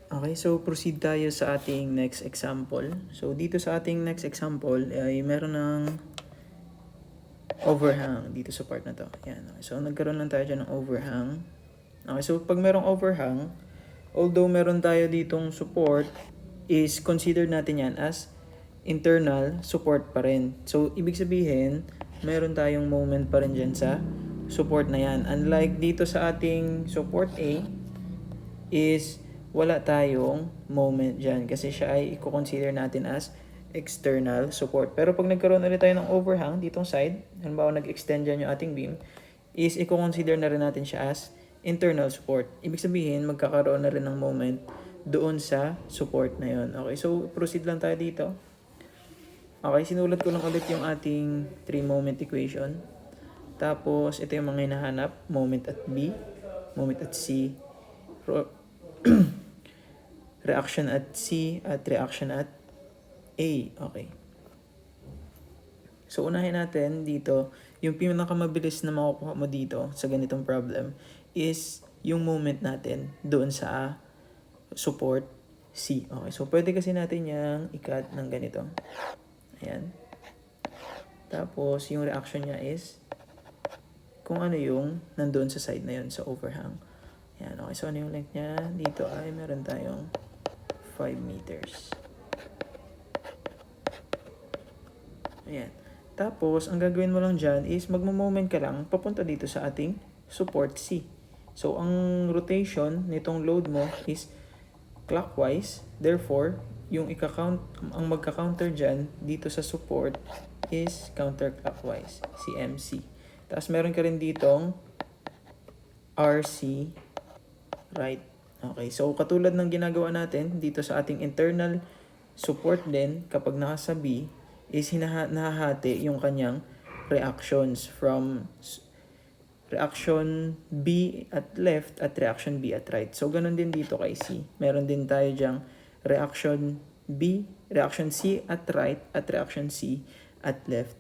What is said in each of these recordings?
Okay, so proceed tayo sa ating next example. So dito sa ating next example ay meron ng overhang dito sa part na to. Yan. Okay, so nagkaroon lang tayo dyan ng overhang. Okay, so pag merong overhang, although meron tayo ditong support, is considered natin yan as internal support pa rin. So ibig sabihin, meron tayong moment pa rin dyan sa support na yan. Unlike dito sa ating support A, is wala tayong moment dyan kasi siya ay i-consider natin as external support. Pero pag nagkaroon ulit tayo ng overhang ditong side, halimbawa nag-extend dyan yung ating beam, is i-consider na rin natin siya as internal support. Ibig sabihin, magkakaroon na rin ng moment doon sa support na yon. Okay, so proceed lang tayo dito. Okay, sinulat ko lang ulit yung ating 3-moment equation. Tapos, ito yung mga hinahanap. Moment at B, moment at C, reaction at C, at reaction at A. Okay. So, unahin natin dito, yung pinakamabilis na makukuha mo dito sa ganitong problem is yung moment natin doon sa support C. Okay, so pwede kasi natin yung i-cut ng ganito. Ayan. Tapos, yung reaction niya is kung ano yung nandoon sa side na yun, sa overhang. Ayan, okay. So, ano yung length niya? Dito ay meron tayong 5 meters. Ayan. Tapos, ang gagawin mo lang dyan is magmo-moment ka lang papunta dito sa ating support C. So, ang rotation nitong load mo is clockwise. Therefore, yung ang magka-counter dyan dito sa support is counterclockwise, si MC. Tapos, meron ka rin ditong RC right. Okay, so katulad ng ginagawa natin dito sa ating internal support din, kapag nasa B, is nahahati yung kanyang reactions from reaction B at left at reaction B at right. So, ganun din dito kay C. Meron din tayo dyang reaction B, reaction C at right at reaction C at left.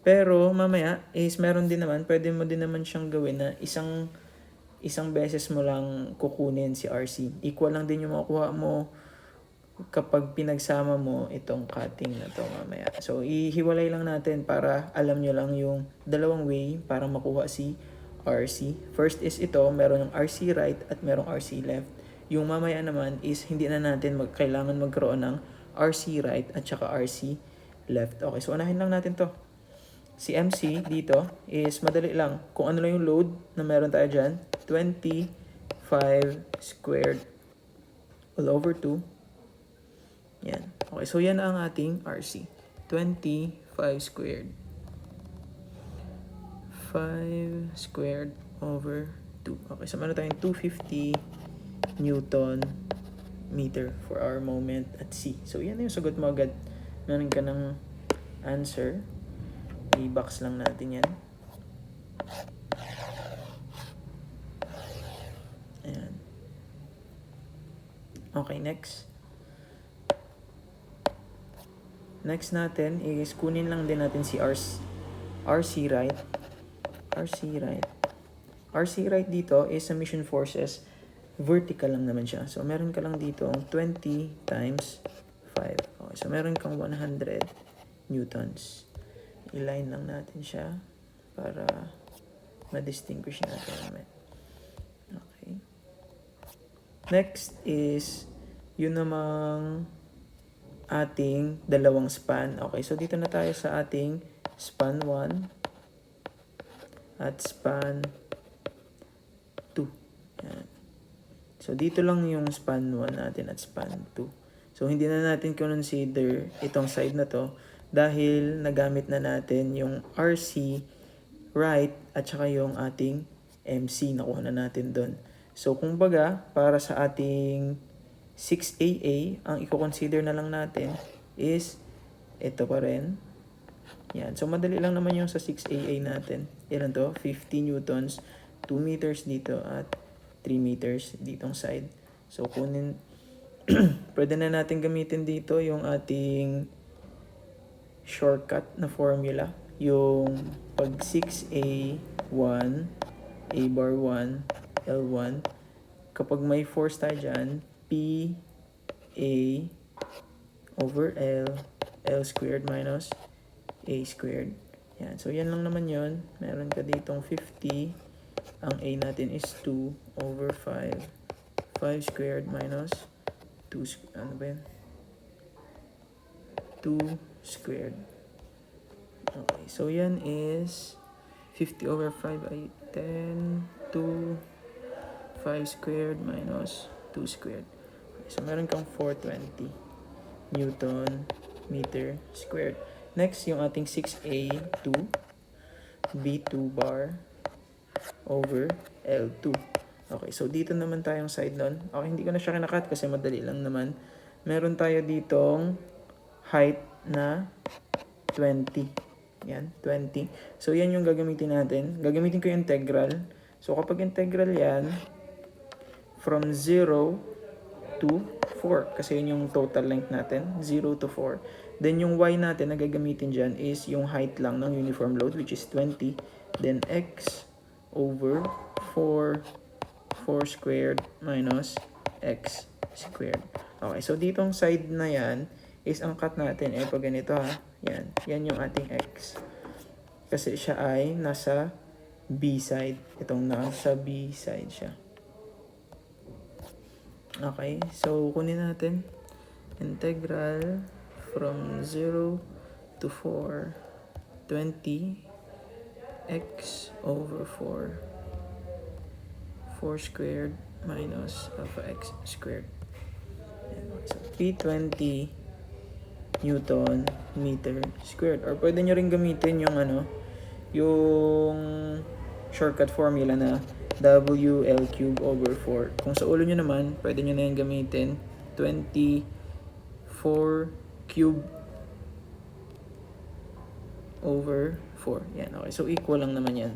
Pero mamaya is meron din naman, pwede mo din naman siyang gawin na isang beses mo lang kukunin si RC. Equal lang din yung makukuha mo kapag pinagsama mo itong cutting na to mamaya. So, ihiwalay lang natin para alam nyo lang yung dalawang way para makuha si RC. First is ito, meron ng RC right at merong RC left. Yung mamaya naman is hindi na natin kailangan magkaroon ng RC right at saka RC left. Okay, so unahin lang natin to. Si MC dito is madali lang. Kung ano lang yung load na meron tayo dyan, 25 squared all over 2. Yan. Okay, so yan ang ating RC. 25 squared. 5 squared over 2. Okay, so meron tayong 250 Newton meter for our moment at C. So yan yung sagot mo agad. Meron ka ng answer. I-box lang natin yan. Ayan. Okay, next. Next natin is kunin lang din natin si RC right. RC right. RC right dito is submission forces. Vertical lang naman siya. So, meron ka lang dito 20 times 5. Okay, so, meron kang 100 newtons. I-line lang natin siya para ma-distinguish natin. Okay. Next is yun namang ating dalawang span. Okay, so dito na tayo sa ating span 1 at span 2. Yan. So, dito lang yung span 1 natin at span 2. So, hindi na natin consider itong side na to dahil nagamit na natin yung RC right at saka yung ating MC. Nakuha na natin doon. So, kumbaga, para sa ating 6AA, ang i-consider na lang natin is ito pa rin. Yan. So, madali lang naman yung sa 6AA natin. Ilan to? 50 newtons, 2 meters dito at 3 meters ditong side. So, kunin, pwede na natin gamitin dito yung ating shortcut na formula. Yung pag 6A1, A bar 1, L1, kapag may force tayo dyan, P A over L squared minus A squared. Yan. So, yan lang naman yun. Meron ka ditong 50. Ang A natin is 2 over 5. 5 squared minus 2, ano ba yun? 2 squared. Okay. So, yan is 50 over 5 ay 10. 2, 5 squared minus 2 squared. Okay. So, meron kang 420 Newton meter squared. Next, yung ating 6A2 B2 bar over L2. Okay, so dito naman tayong side nun. Okay, hindi ko na siya kinakat kasi madali lang naman. Meron tayo ditong height na 20. Yan, 20. So, yan yung gagamitin natin. Gagamitin ko yung integral. So, kapag integral yan, from 0 to 4. Kasi yun yung total length natin. 0 to 4. Then, yung y natin na gagamitin dyan is yung height lang ng uniform load, which is 20. Then, x over 4 squared minus x squared. Okay, so ditong side na yan is ang cut natin. Pag ganito ha. Yan. Yan yung ating x. Kasi siya ay nasa B side. Itong nasa B side siya. Okay, so kunin natin. Integral from 0 to 4, 20 x over 4 squared minus alpha x squared. So, 320 Newton meter squared. Or pwede nyo rin gamitin yung yung shortcut formula na WL cube over 4. Kung sa ulo nyo naman, pwede nyo na yung gamitin 24 cube over 4. Yan, okay. So, equal lang naman yan.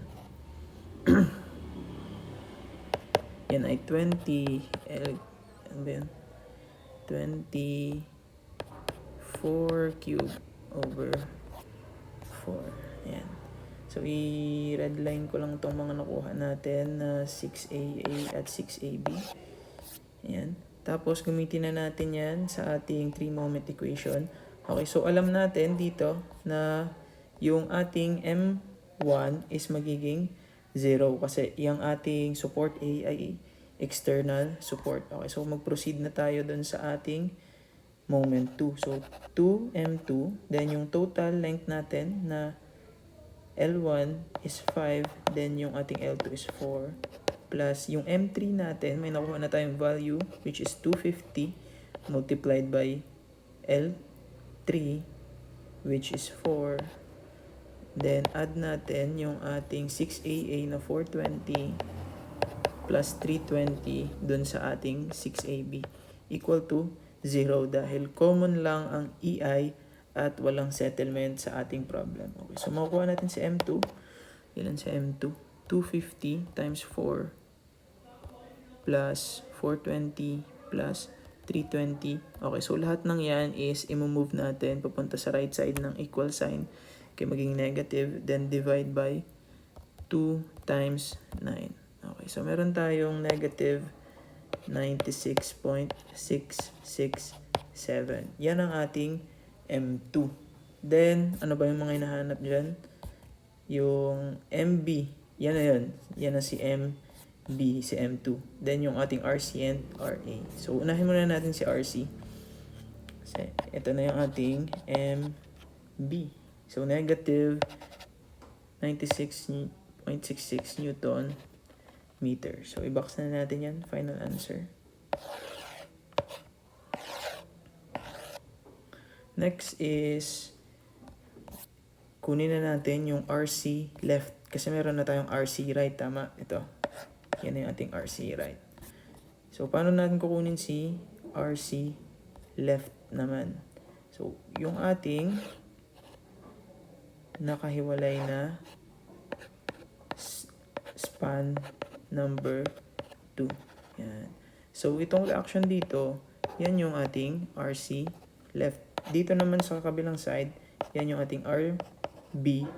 Yan ay 20 ano ba yan? 24 cube over 4. Yan. So, i-redline ko lang itong mga nakuha natin na 6AA at 6AB. Yan. Tapos, gamitin na natin yan sa ating 3-moment equation. Okay, so alam natin dito na yung ating M1 is magiging 0 kasi yung ating support A ay external support. Okay, so mag-proceed na tayo dun sa ating moment 2. So, 2M2, then yung total length natin na L1 is 5, then yung ating L2 is 4, plus yung M3 natin, may nakuha na tayong value, which is 250 multiplied by L3, which is 4. Then, add natin yung ating 6AA na 420 plus 320 dun sa ating 6AB equal to 0 dahil common lang ang EI at walang settlement sa ating problem. Okay, so makukuha natin si M2. Ilan si M2? 250 times 4 plus 420 plus 320. Okay, so lahat ng yan is i-move natin papunta sa right side ng equal sign. Okay, maging negative, then divide by 2 times 9. Okay, so meron tayong negative 96.667. Yan ang ating M2. Then, ano ba yung mga hinahanap dyan? Yung MB. Yan na yun. Yan na si MB, si M2. Then, yung ating RC and RA. So, unahin muna natin si RC. Kasi, ito na yung ating MB. So, negative 96.66 Newton meter. So, i-box na natin yan. Final answer. Next is, kunin na natin yung RC left. Kasi meron na tayong RC right. Tama? Ito. Yan yung ating RC right. So, paano natin kukunin si RC left naman? So, yung ating nakahiwalay na span number 2. Yan. So, itong reaction dito, yan yung ating RC left. Dito naman sa kabilang side, yan yung ating RB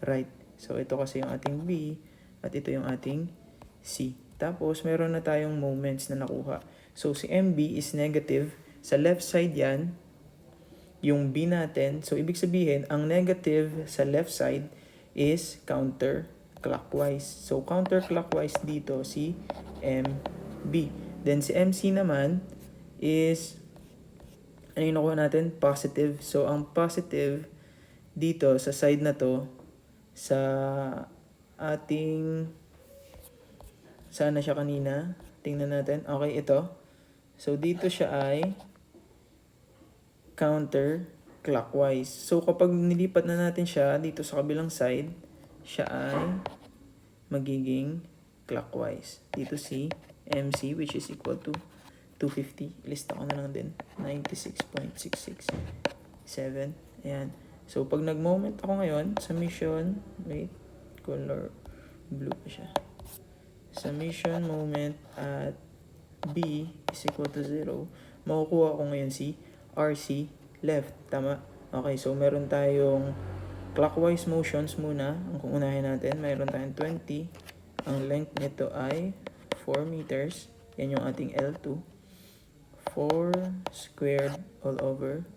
right. So, ito kasi yung ating B at ito yung ating C. Tapos, meron na tayong moments na nakuha. So, si MB is negative Sa left side yan, yung B natin. So, ibig sabihin, ang negative sa left side is counterclockwise. So, counterclockwise dito si MB. Then, si MC naman is, ano yung nakuha natin? Positive. So, ang positive dito sa side na to, sa ating, sana siya kanina. Tingnan natin. Okay, ito. So, dito siya ay counterclockwise. So, kapag nilipat na natin siya dito sa kabilang side, siya ay magiging clockwise. Dito si MC, which is equal to 250. Lista ko na lang din. 96.667. Ayan. So, pag nag-moment ako ngayon, summation, wait, color blue pa siya. Summation moment at B is equal to 0. Makukuha ko ngayon si RC left. Tama? Okay, so meron tayong clockwise motions muna. Ang unahin natin, meron tayong 20. Ang length nito ay 4 meters. Yan yung ating L2. 4 squared all over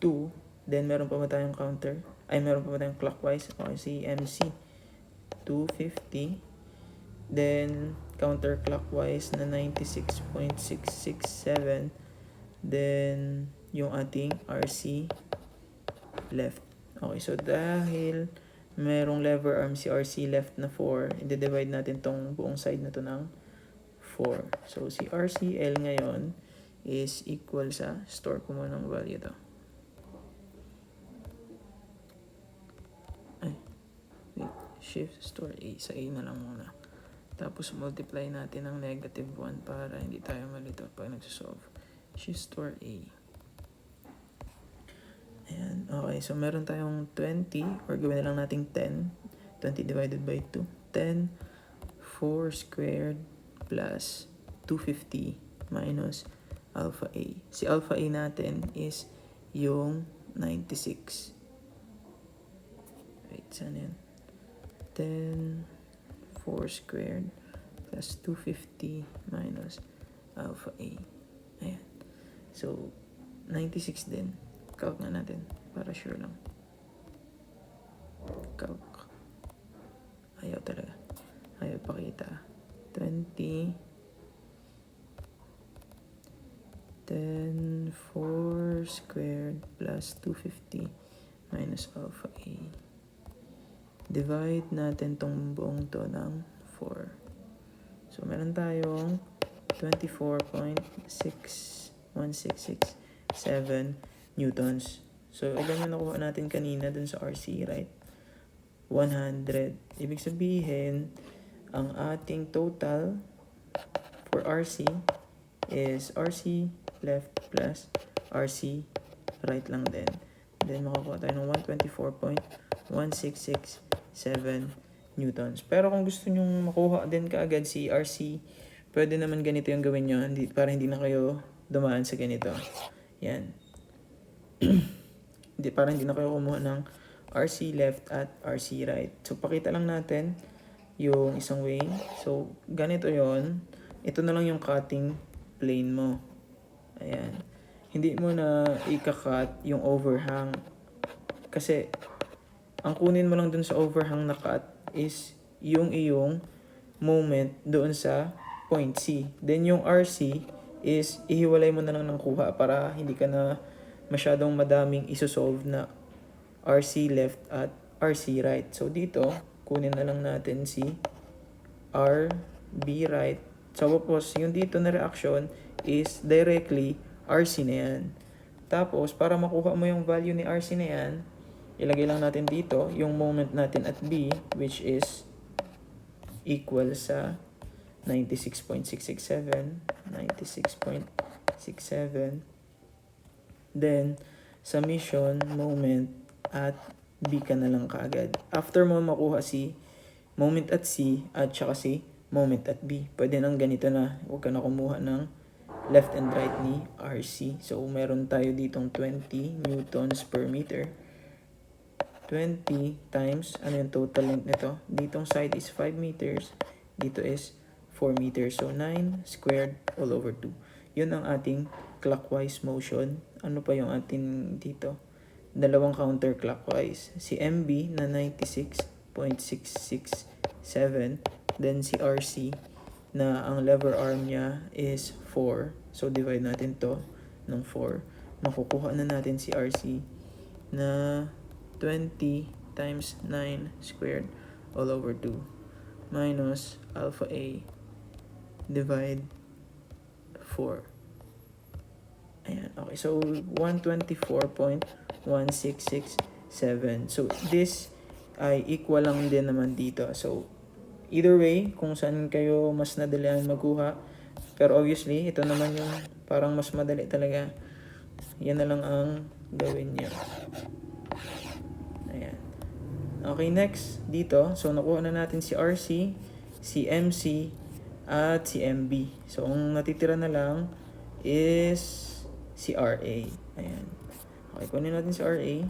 2. Then meron pa ba tayong counter? Ay, meron pa ba tayong clockwise? Okay, si MC 250. Then counterclockwise na 96.667. Then yung ating RC left. Okay, so dahil merong lever arm si RC left na 4, i-divide natin tong buong side na to ng 4. So si RCL ngayon is equal sa, store ko muna ng value to. Ay, wait, shift store A, sa A na lang muna. Tapos multiply natin ng negative 1 para hindi tayo malito pag nagsosolve. Shift store A. Ayan, okay, so meron tayong 20, or gawin na lang natin 10. 20 divided by 2. 10, 4 squared plus 250 minus alpha A. Si alpha A natin is yung 96. Wait, saan yan? 10, 4 squared plus 250 minus alpha A. Ayan. So, 96 din. Calc nga natin para sure lang. Calc. Ayaw talaga. Ayaw pakita. 20. 10, 4 squared plus 250 minus alpha A. Divide natin tong buong to ng 4. So, meron tayong 24.6167 newtons. So, ilan yung nakuha natin kanina dun sa RC, right? 100. Ibig sabihin, ang ating total for RC is RC left plus RC right lang din. Then, makakuha tayo ng 124.1667 newtons. Pero kung gusto nyo makuha din kaagad si RC, pwede naman ganito yung gawin nyo para hindi na kayo dumaan sa ganito. Yan. Para hindi na kayo kumuha ng RC left at RC right. So, pakita lang natin yung isang way. So, ganito yon. Ito na lang yung cutting plane mo. Ayan. Hindi mo na ika-cut yung overhang. Kasi, ang kunin mo lang dun sa overhang na cut is yung iyong moment doon sa point C. Then, yung RC is ihiwalay mo na lang ng kuha para hindi ka na masyadong madaming isosolve na RC left at RC right. So, dito, kunin na lang natin si RB right. So, tapos, yung dito na reaction is directly RC na yan. Tapos, para makuha mo yung value ni RC na yan, ilagay lang natin dito yung moment natin at B, which is equal sa 96.667. Then, summation moment at B ka na lang kaagad. After mo makuha si moment at C at saka si moment at B, pwede nang ganito na. Huwag ka na kumuha ng left and right ni RC. So, meron tayo ditong 20 newtons per meter. 20 times, ano yung total length nito? Ditong side is 5 meters. Dito is 4 meters. So, 9 squared all over 2. Yun ang ating clockwise motion. Ano pa yung ating dito? Dalawang counterclockwise. Si MB na 96.667. Then si RC na ang lever arm niya is 4. So divide natin to ng 4. Makukuha na natin si RC na 20 times 9 squared all over 2 minus alpha A divide 4. Ayan, okay. So, 124.1667. So, this ay equal lang din naman dito. So, either way, kung saan kayo mas nadalian magkuha. Pero obviously, ito naman yung parang mas madali talaga. Yan na lang ang gawin nyo. Ayan. Okay, next, dito. So, nakuha na natin si RC, si MC, at si MB. So, ang natitira na lang is si RA. Ayan. Okay, kunin natin si RA.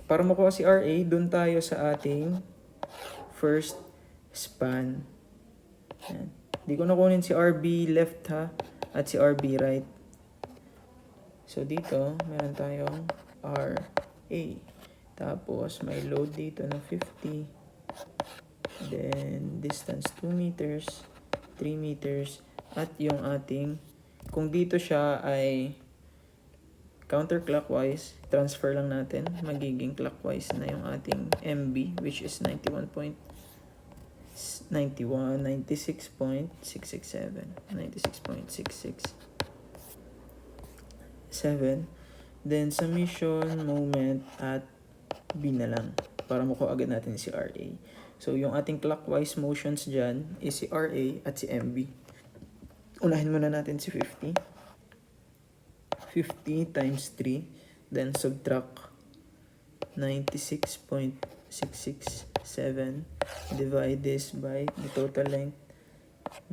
Para makuha si RA, dun tayo sa ating first span. Ayan. Di ko nakunin si RB left ha, at si RB right. So, dito, meron tayong RA. Tapos, may load dito na 50. Then, distance 2 meters, 3 meters, at yung ating, kung dito siya ay counterclockwise, transfer lang natin, magiging clockwise na yung ating MB, which is 96.667. Then, summation moment at B na lang para makuha agad natin si RA. So, yung ating clockwise motions dyan is si RA at si MB. Unahin muna natin si 50. 50 times 3. Then, subtract 96.667. Divide this by the total length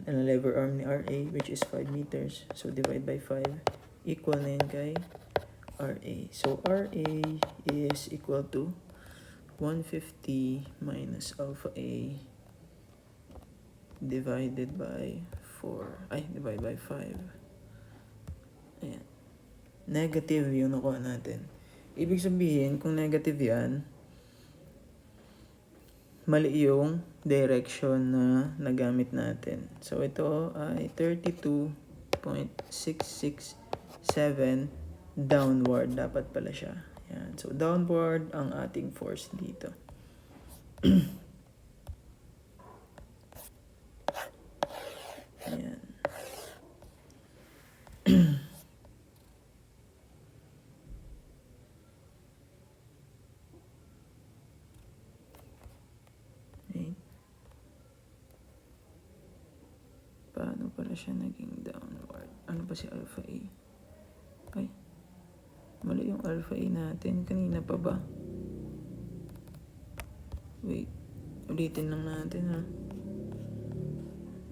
ng lever arm ni RA, which is 5 meters. So, divide by 5. Equal na yun kay RA. So, RA is equal to 150 minus alpha A divided by 4. Divided by 5. Ayan. Negative yung nakuha natin. Ibig sabihin, kung negative yan, mali yung direction na nagamit natin. So, ito ay 32.667 downward. Dapat pala siya. Yan. So, downward ang ating force dito. Ayan. Okay. Paano pala siya naging downward? Ano ba si alpha A? Ay. Mali yung alpha A natin. Kanina pa ba? Wait. Ulitin lang natin ha.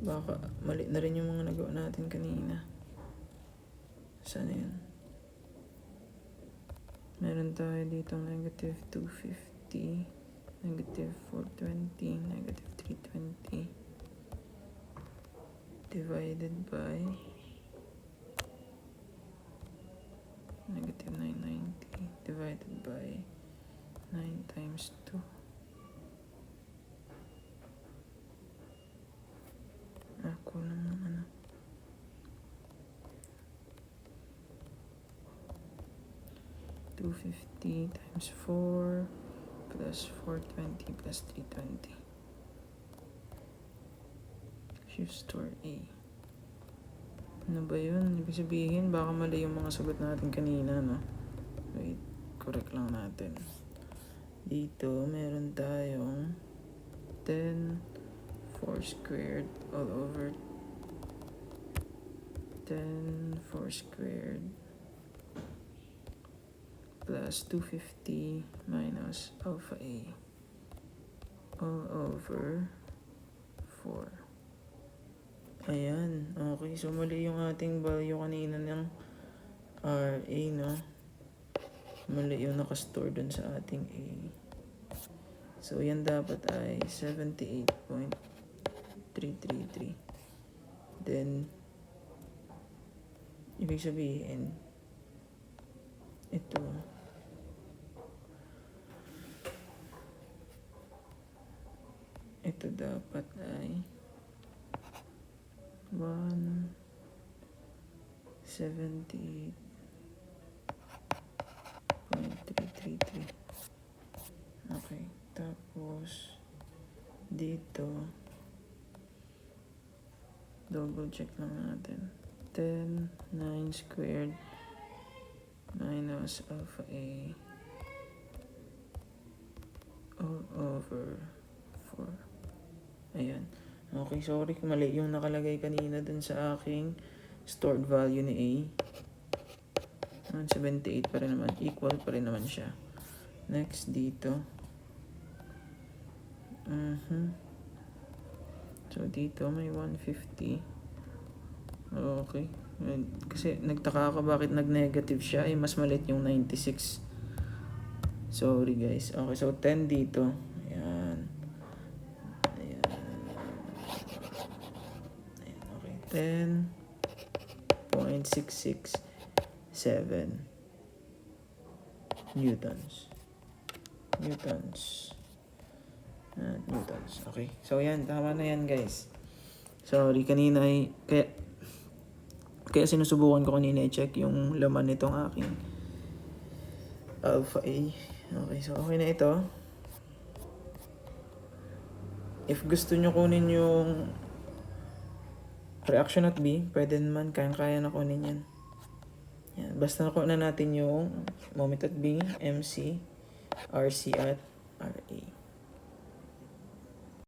Baka mali na rin yung mga nagawa natin kanina. Saan yun? Meron tayo dito negative 250, negative 420, negative 320 divided by negative 990 divided by 9 times 2. Kulang ng ano. $250 times 4 plus 420 plus 320. Shift store A. Ano ba yun? Ibig sabihin, baka mali yung mga sagot natin kanina, no? Wait, correct lang natin. Dito, meron tayong 10 4 squared all over 10 4 squared plus 250 minus alpha A all over 4. Ayan. Okay. So, mali yung ating value kanina ng RA, no? Mali yung nakastore dun sa ating A. So, yan dapat ay 78.333. Then, ibig sabihin, ito, dapat ay 178.333. Okay, tapos dito double check lang natin. 10, 9 squared minus alpha A all over 4. Ayan. Okay, sorry kung mali yung nakalagay kanina dun sa aking stored value ni A. 178 pa rin naman. Equal pa rin naman siya. Next dito. So dito may 150. Okay. Kasi nagtaka ako bakit nag-negative siya. Mas maliit yung 96. Sorry guys. Okay, so 10 dito. Ayan. Okay, 10.667 newtons. Newtons. Okay. So yan, tama na yan guys. Sorry, kanina ay kaya sinusubukan ko kanina i-check yung laman nitong aking alpha A. Okay, so okay na ito. If gusto nyo kunin yung reaction at B, pwede naman, kaya na kunin yan. Yan. Basta nakuha na natin yung moment at B, MC, RC at RA.